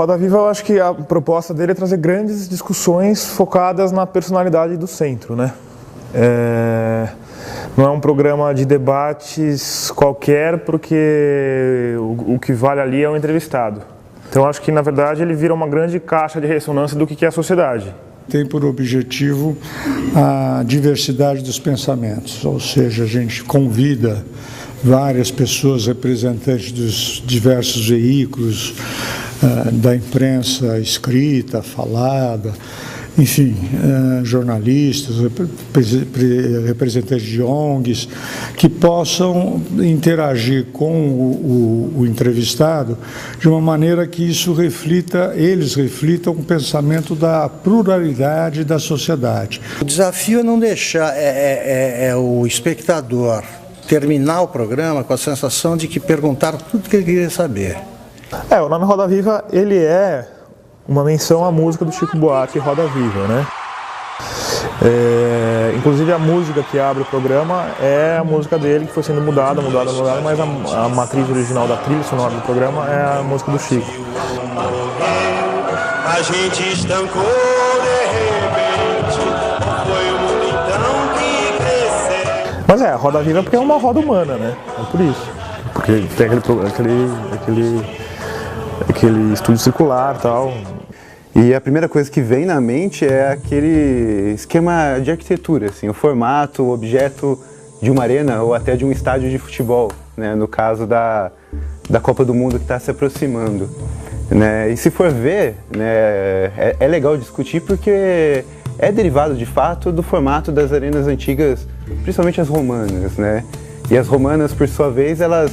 Roda Viva, eu acho que a proposta dele é trazer grandes discussões focadas na personalidade do centro, né? Não é um programa de debates qualquer, porque o que vale ali é o entrevistado. Então, acho que, na verdade, ele vira uma grande caixa de ressonância do que é a sociedade. Tem por objetivo a diversidade dos pensamentos, ou seja, a gente convida várias pessoas representantes dos diversos veículos, da imprensa escrita, falada, enfim, jornalistas, representantes de ONGs, que possam interagir com o entrevistado de uma maneira que eles reflitam o pensamento da pluralidade da sociedade. O desafio é não deixar o espectador terminar o programa com a sensação de que perguntaram tudo que ele queria saber. O nome Roda Viva, ele é uma menção à música do Chico Buarque, Roda Viva, né? Inclusive a música que abre o programa é a música dele, que foi sendo mudada, mas a matriz original da trilha sonora do programa é a música do Chico. A gente estancou de repente, foi o mundo então que cresceu. Mas a Roda Viva é porque é uma roda humana, né? É por isso. Porque tem aquele estúdio circular e tal. E a primeira coisa que vem na mente é aquele esquema de arquitetura, assim, o formato, o objeto de uma arena ou até de um estádio de futebol, né, no caso da Copa do Mundo que está se aproximando. Né? E se for ver, né, é legal discutir porque é derivado de fato do formato das arenas antigas, principalmente as romanas. Né? E as romanas, por sua vez, elas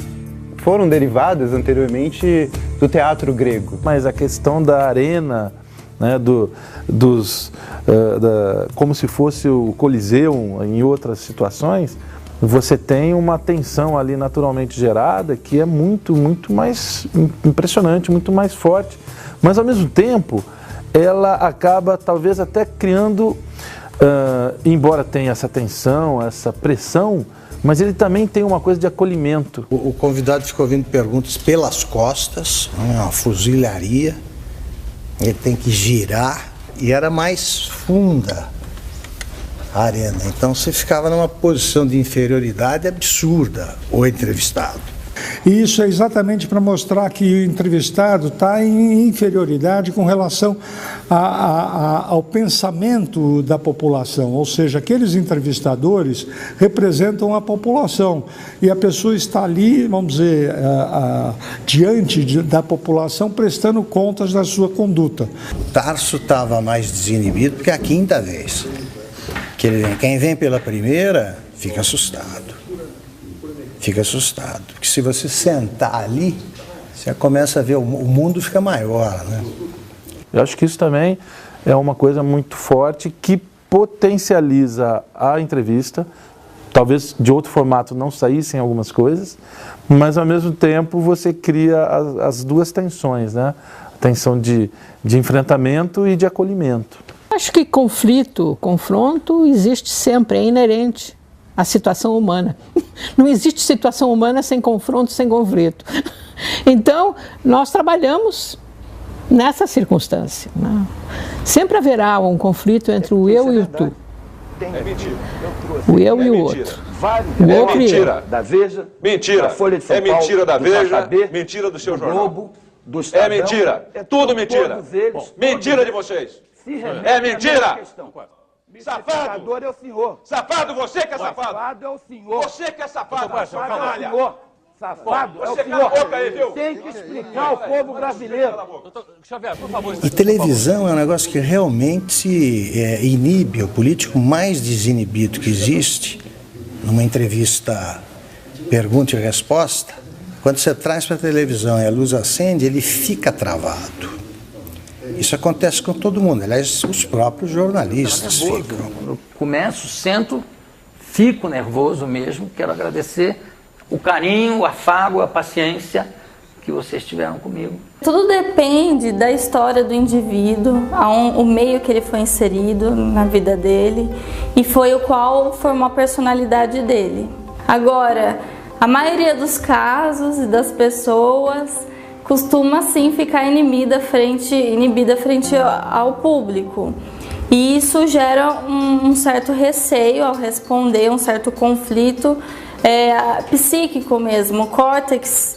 foram derivadas anteriormente do teatro grego. Mas a questão da arena, né, como se fosse o Coliseu em outras situações, você tem uma tensão ali naturalmente gerada que é muito mais impressionante, muito mais forte. Mas ao mesmo tempo, ela acaba talvez até criando, embora tenha essa tensão, essa pressão, mas ele também tem uma coisa de acolhimento. O convidado ficou ouvindo perguntas pelas costas, uma fuzilharia, ele tem que girar, e era mais funda a arena, então você ficava numa posição de inferioridade absurda, o entrevistado. E isso é exatamente para mostrar que o entrevistado está em inferioridade com relação ao pensamento da população, ou seja, aqueles entrevistadores representam a população e a pessoa está ali, vamos dizer, diante da população prestando contas da sua conduta. Tarso estava mais desinibido porque é a quinta vez que ele vem. Quem vem pela primeira fica assustado. Fica assustado, porque se você sentar ali, você começa a ver, o mundo fica maior, né? Eu acho que isso também é uma coisa muito forte que potencializa a entrevista. Talvez de outro formato não saíssem algumas coisas, mas ao mesmo tempo você cria as duas tensões, né? A tensão de enfrentamento e de acolhimento. Acho que confronto existe sempre, é inerente à situação humana. Não existe situação humana sem confronto, sem conflito. Então, nós trabalhamos nessa circunstância. Né? Sempre haverá um conflito entre o eu e o tu. O eu e o outro. O outro e eu. Da Veja, mentira. da Folha de São Paulo, mentira da Veja, JB, mentira do seu do jornal. Globo, do Estadão. É mentira. Tudo mentira. Todos eles, mentira de vocês. É mentira. Safado é o senhor. Safado, você que é safado. Safado é o senhor. Você que é safado. Safado é o senhor. Safado é o Você cala a boca aí, viu? senhor. Tem que explicar ao povo brasileiro. Xavier, por favor. E televisão é um negócio que realmente inibe, o político mais desinibido que existe, numa entrevista pergunta e resposta, quando você traz para a televisão e a luz acende, ele fica travado. Isso acontece com todo mundo, aliás, os próprios jornalistas ficam. Eu começo, sento, fico nervoso mesmo, quero agradecer o carinho, o afago, a paciência que vocês tiveram comigo. Tudo depende da história do indivíduo, o meio que ele foi inserido na vida dele e foi o qual formou a personalidade dele. Agora, a maioria dos casos e das pessoas, costuma sim ficar inibida frente ao público. E isso gera um certo receio ao responder, um certo conflito psíquico mesmo. O córtex,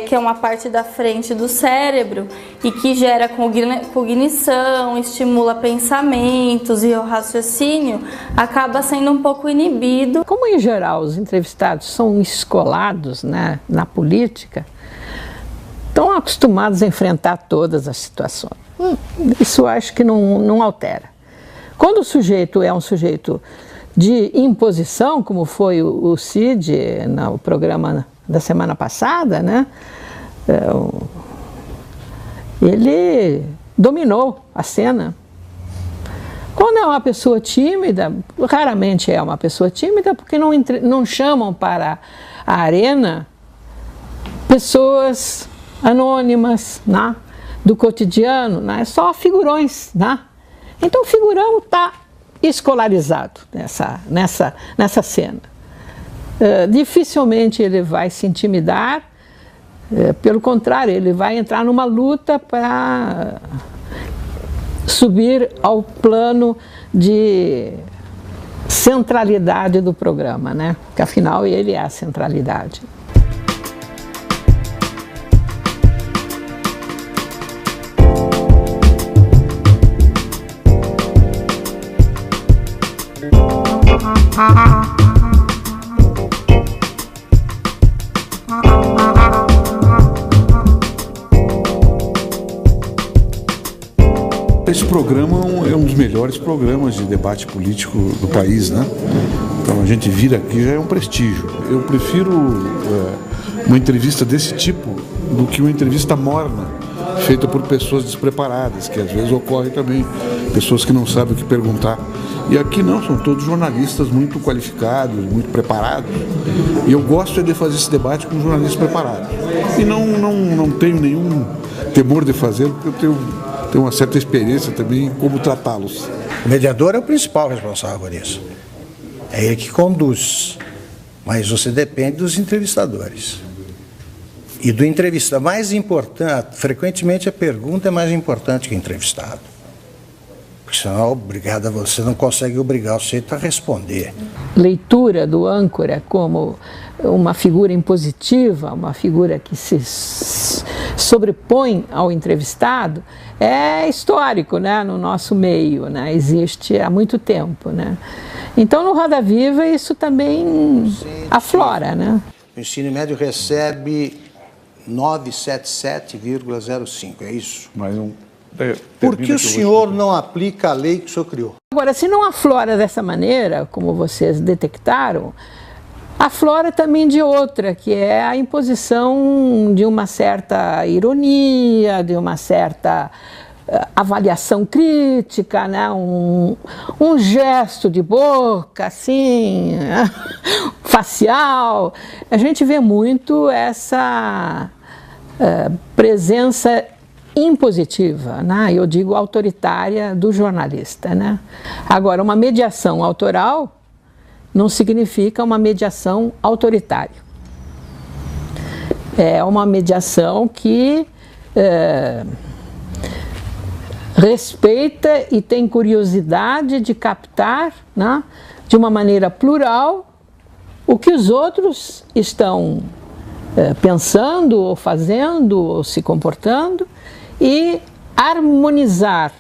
que é uma parte da frente do cérebro e que gera cognição, estimula pensamentos e o raciocínio, acaba sendo um pouco inibido. Como em geral os entrevistados são escolados, né, na política, estão acostumados a enfrentar todas as situações. Isso acho que não altera. Quando o sujeito é um sujeito de imposição, como foi o Cid no programa da semana passada, né? Ele dominou a cena. Quando é uma pessoa tímida, raramente é uma pessoa tímida, porque não chamam para a arena pessoas anônimas, né? Do cotidiano, né? Só figurões, né? Então o figurão está escolarizado nessa cena. Dificilmente ele vai se intimidar, pelo contrário, ele vai entrar numa luta para subir ao plano de centralidade do programa, né? Porque afinal ele é a centralidade. Esse programa é um dos melhores programas de debate político do país, né? Então a gente vir aqui já é um prestígio. Eu prefiro uma entrevista desse tipo do que uma entrevista morna, feita por pessoas despreparadas, que às vezes ocorre também, pessoas que não sabem o que perguntar. E aqui não, são todos jornalistas muito qualificados, muito preparados. E eu gosto de fazer esse debate com jornalistas preparados. E não tenho nenhum temor de fazer, porque eu tenho uma certa experiência também em como tratá-los. O mediador é o principal responsável por isso. É ele que conduz. Mas você depende dos entrevistadores. E do entrevistado. Mais importante, frequentemente a pergunta é mais importante que o entrevistado. Porque senão você não consegue obrigar o sujeito a responder. Leitura do âncora como uma figura impositiva, uma figura que se sobrepõe ao entrevistado, é histórico, né, no nosso meio, né, existe há muito tempo, né. Então no Roda Viva isso também aflora, né. O ensino médio recebe 977,05, é isso? Mais um. Por que o senhor não aplica a lei que o senhor criou? Agora, se não aflora dessa maneira, como vocês detectaram, aflora também de outra, que é a imposição de uma certa ironia, de uma certa avaliação crítica, né? um gesto de boca, assim, facial. A gente vê muito essa presença impositiva, né? Eu digo autoritária do jornalista, né? Agora, uma mediação autoral não significa uma mediação autoritária. É uma mediação que respeita e tem curiosidade de captar, né, de uma maneira plural o que os outros estão pensando, ou fazendo, ou se comportando, e harmonizar,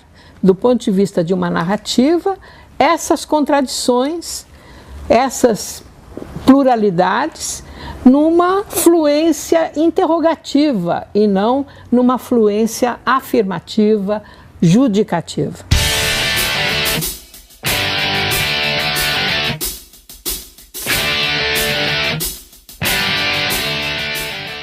do ponto de vista de uma narrativa, essas contradições, essas pluralidades, numa fluência interrogativa e não numa fluência afirmativa, judicativa.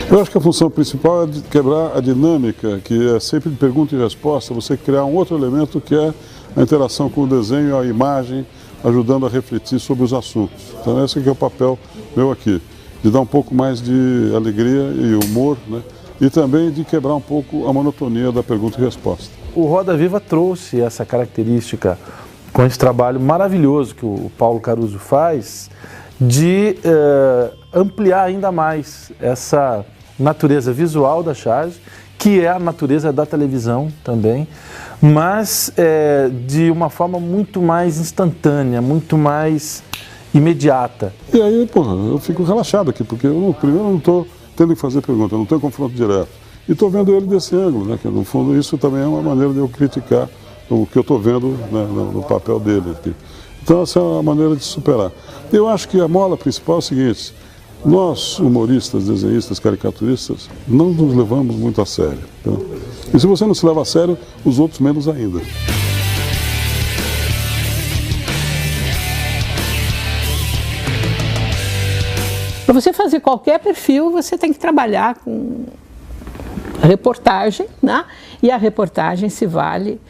Eu acho que a função principal é de quebrar a dinâmica, que é sempre de pergunta e resposta, você criar um outro elemento que é a interação com o desenho, a imagem, ajudando a refletir sobre os assuntos. Então esse aqui é o papel meu aqui, de dar um pouco mais de alegria e humor, né? E também de quebrar um pouco a monotonia da pergunta e resposta. O Roda Viva trouxe essa característica com esse trabalho maravilhoso que o Paulo Caruso faz, de ampliar ainda mais natureza visual da charge, que é a natureza da televisão também, mas de uma forma muito mais instantânea, muito mais imediata. E aí, eu fico relaxado aqui, porque primeiro eu não estou tendo que fazer pergunta, eu não tenho confronto direto. E estou vendo ele desse ângulo, né, que no fundo isso também é uma maneira de eu criticar o que eu estou vendo, né, no papel dele aqui. Então essa é uma maneira de superar. Eu acho que a mola principal é o seguinte: nós, humoristas, desenhistas, caricaturistas, não nos levamos muito a sério. Tá? E se você não se leva a sério, os outros menos ainda. Para você fazer qualquer perfil, você tem que trabalhar com reportagem, né? E a reportagem se vale,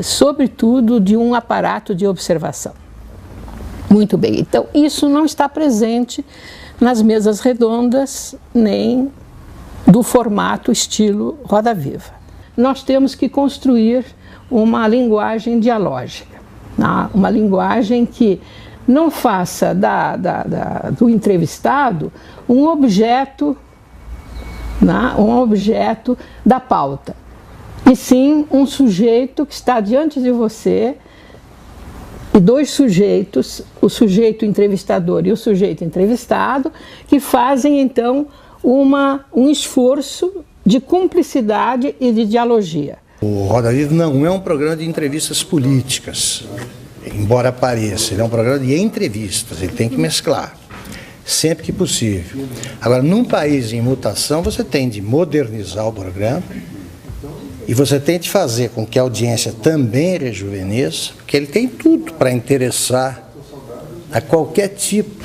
sobretudo, de um aparato de observação. Muito bem, então isso não está presente nas mesas redondas, nem do formato estilo Roda Viva. Nós temos que construir uma linguagem dialógica, né? Uma linguagem que não faça do entrevistado um objeto, né? Um objeto da pauta, e sim um sujeito que está diante de você, e dois sujeitos, o sujeito entrevistador e o sujeito entrevistado, que fazem então um esforço de cumplicidade e de dialogia. O Roda Viva não é um programa de entrevistas políticas, embora pareça, ele é um programa de entrevistas, ele tem que mesclar, sempre que possível. Agora, num país em mutação, você tem de modernizar o programa e você tem de fazer com que a audiência também rejuvenesça, porque ele tem tudo para interessar a qualquer tipo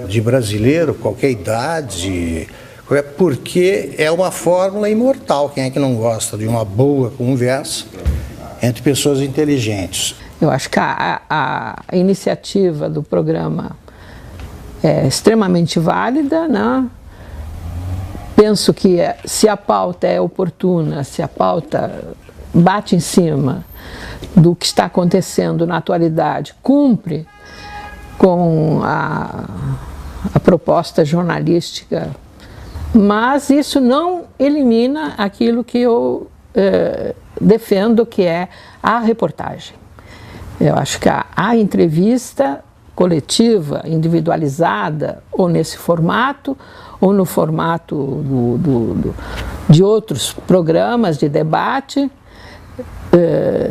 de brasileiro, qualquer idade, porque é uma fórmula imortal. Quem é que não gosta de uma boa conversa entre pessoas inteligentes? Eu acho que a iniciativa do programa é extremamente válida, né? Penso que se a pauta é oportuna, se a pauta bate em cima do que está acontecendo na atualidade, cumpre com a proposta jornalística, mas isso não elimina aquilo que eu defendo, que é a reportagem. Eu acho que a entrevista coletiva, individualizada, ou nesse formato, ou no formato de outros programas de debate,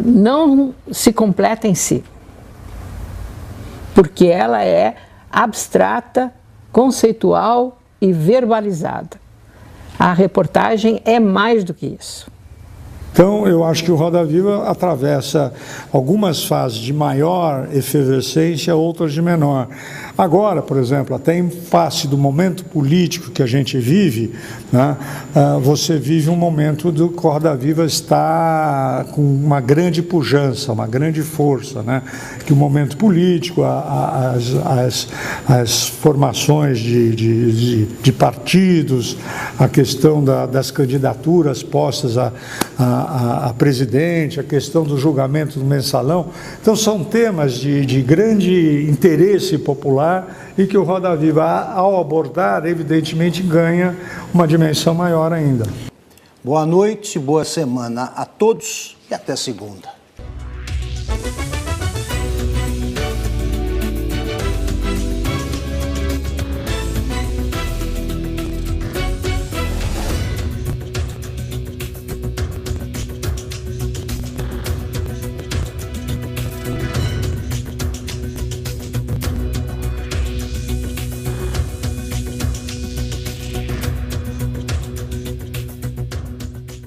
não se completa em si, porque ela é abstrata, conceitual e verbalizada. A reportagem é mais do que isso. Então, eu acho que o Roda Viva atravessa algumas fases de maior efervescência, outras de menor. Agora, por exemplo, até em face do momento político que a gente vive, né, você vive um momento do que o Roda Viva está com uma grande pujança, uma grande força, né, que o momento político, as formações de partidos, a questão das candidaturas postas a presidente, a questão do julgamento do mensalão. Então são temas de grande interesse popular e que o Roda Viva, ao abordar, evidentemente ganha uma dimensão maior ainda. Boa noite, boa semana a todos e até segunda.